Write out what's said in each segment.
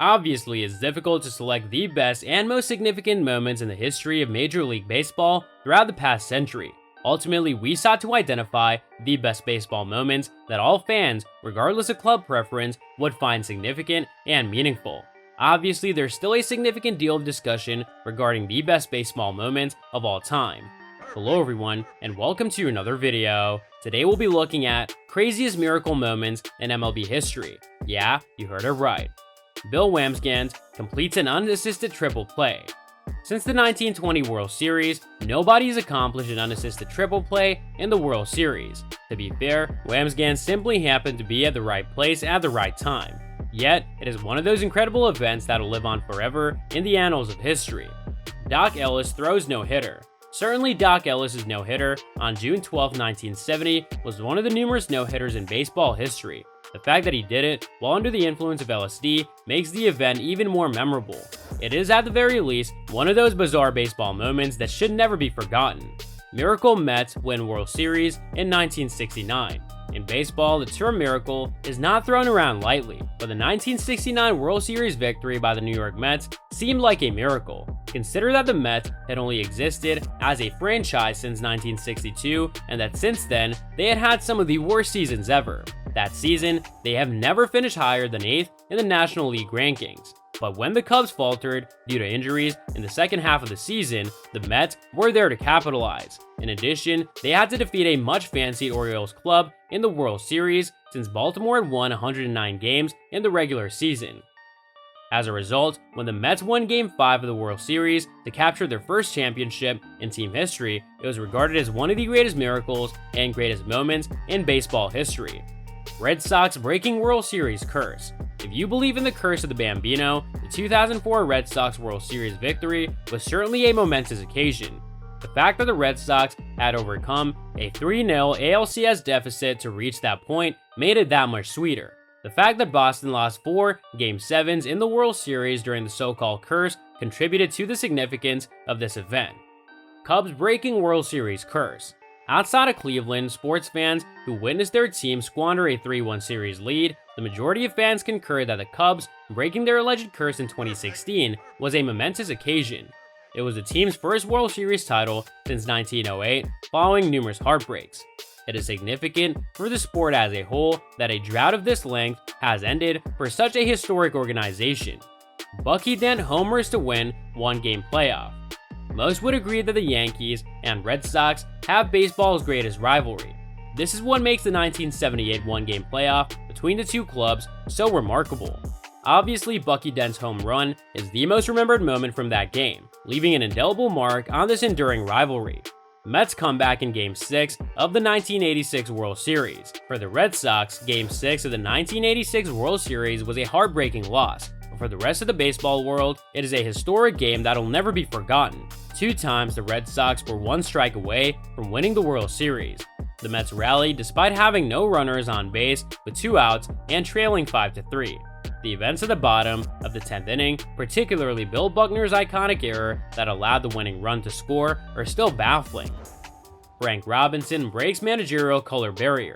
Obviously, it's difficult to select the best and most significant moments in the history of Major League Baseball throughout the past century. Ultimately, we sought to identify the best baseball moments that all fans, regardless of club preference, would find significant and meaningful. Obviously, there's still a significant deal of discussion regarding the best baseball moments of all time. Hello everyone, and welcome to another video. Today we'll be looking at craziest miracle moments in MLB history. Yeah, you heard it right. Bill Wambsgans completes an unassisted triple play. Since the 1920 World Series, nobody has accomplished an unassisted triple play in the World Series. To be fair, Wambsgans simply happened to be at the right place at the right time. Yet, it is one of those incredible events that'll live on forever in the annals of history. Doc Ellis throws no-hitter. Certainly, Doc Ellis' no-hitter on June 12, 1970 was one of the numerous no-hitters in baseball history. The fact that he did it while under the influence of LSD makes the event even more memorable. It is at the very least one of those bizarre baseball moments that should never be forgotten. Miracle Mets win World Series in 1969. In baseball, the term miracle is not thrown around lightly, but the 1969 World Series victory by the New York Mets seemed like a miracle. Consider that the Mets had only existed as a franchise since 1962, and that since then, they had had some of the worst seasons ever. That season, they have never finished higher than 8th in the National League rankings. But when the Cubs faltered due to injuries in the second half of the season, the Mets were there to capitalize. In addition, they had to defeat a much fancied Orioles club in the World Series since Baltimore had won 109 games in the regular season. As a result, when the Mets won Game 5 of the World Series to capture their first championship in team history, it was regarded as one of the greatest miracles and greatest moments in baseball history. Red Sox breaking World Series curse. If you believe in the curse of the Bambino, the 2004 Red Sox World Series victory was certainly a momentous occasion. The fact that the Red Sox had overcome a 3-0 ALCS deficit to reach that point made it that much sweeter. The fact that Boston lost 4 Game 7s in the World Series during the so-called curse contributed to the significance of this event. Cubs breaking World Series curse. Outside of Cleveland, sports fans who witnessed their team squander a 3-1 series lead, the majority of fans concurred that the Cubs breaking their alleged curse in 2016 was a momentous occasion. It was the team's first World Series title since 1908, following numerous heartbreaks. It is significant for the sport as a whole that a drought of this length has ended for such a historic organization. Bucky Dent homers to win one-game playoff. Most would agree that the Yankees and Red Sox have baseball's greatest rivalry. This is what makes the 1978 one-game playoff between the two clubs so remarkable. Obviously, Bucky Dent's home run is the most remembered moment from that game, leaving an indelible mark on this enduring rivalry. Mets comeback in Game 6 of the 1986 World Series. For the Red Sox, Game 6 of the 1986 World Series was a heartbreaking loss. For the rest of the baseball world, it is a historic game that'll never be forgotten. 2 times the Red Sox were 1 strike away from winning the World Series. The Mets rallied despite having no runners on base with 2 outs and trailing 5-3. The events at the bottom of the 10th inning, particularly Bill Buckner's iconic error that allowed the winning run to score, are still baffling. Frank Robinson breaks managerial color barrier.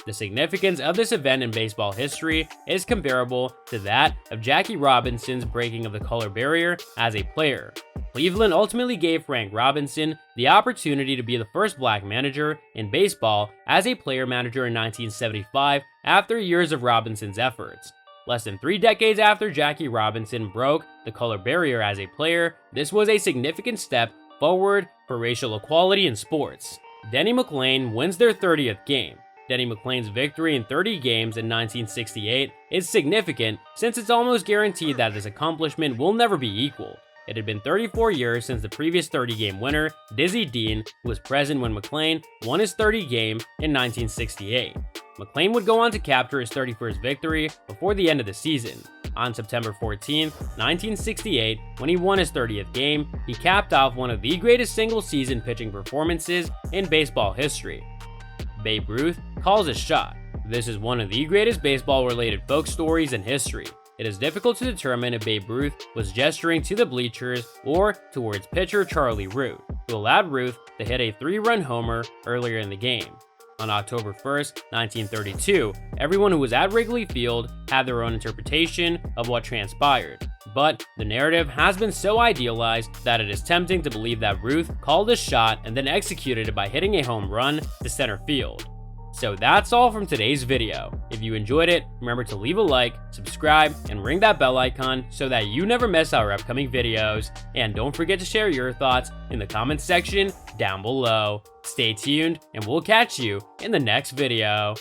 The significance of this event in baseball history is comparable to that of Jackie Robinson's breaking of the color barrier as a player. Cleveland ultimately gave Frank Robinson the opportunity to be the first black manager in baseball as a player manager in 1975 after years of Robinson's efforts. Less than 3 decades after Jackie Robinson broke the color barrier as a player, this was a significant step forward for racial equality in sports. Denny McLain wins their 30th game. Denny McLain's victory in 30 games in 1968 is significant since it's almost guaranteed that this accomplishment will never be equaled. It had been 34 years since the previous 30-game winner, Dizzy Dean, who was present when McLain won his 30 game in 1968. McLain would go on to capture his 31st victory before the end of the season. On September 14, 1968, when he won his 30th game, he capped off one of the greatest single-season pitching performances in baseball history. Babe Ruth calls a shot. This is one of the greatest baseball-related folk stories in history. It is difficult to determine if Babe Ruth was gesturing to the bleachers or towards pitcher Charlie Root, who allowed Ruth to hit a 3-run homer earlier in the game. On October 1st, 1932, everyone who was at Wrigley Field had their own interpretation of what transpired. But the narrative has been so idealized that it is tempting to believe that Ruth called a shot and then executed it by hitting a home run to center field. So that's all from today's video. If you enjoyed it, remember to leave a like, subscribe, and ring that bell icon so that you never miss our upcoming videos. And don't forget to share your thoughts in the comments section down below. Stay tuned, and we'll catch you in the next video.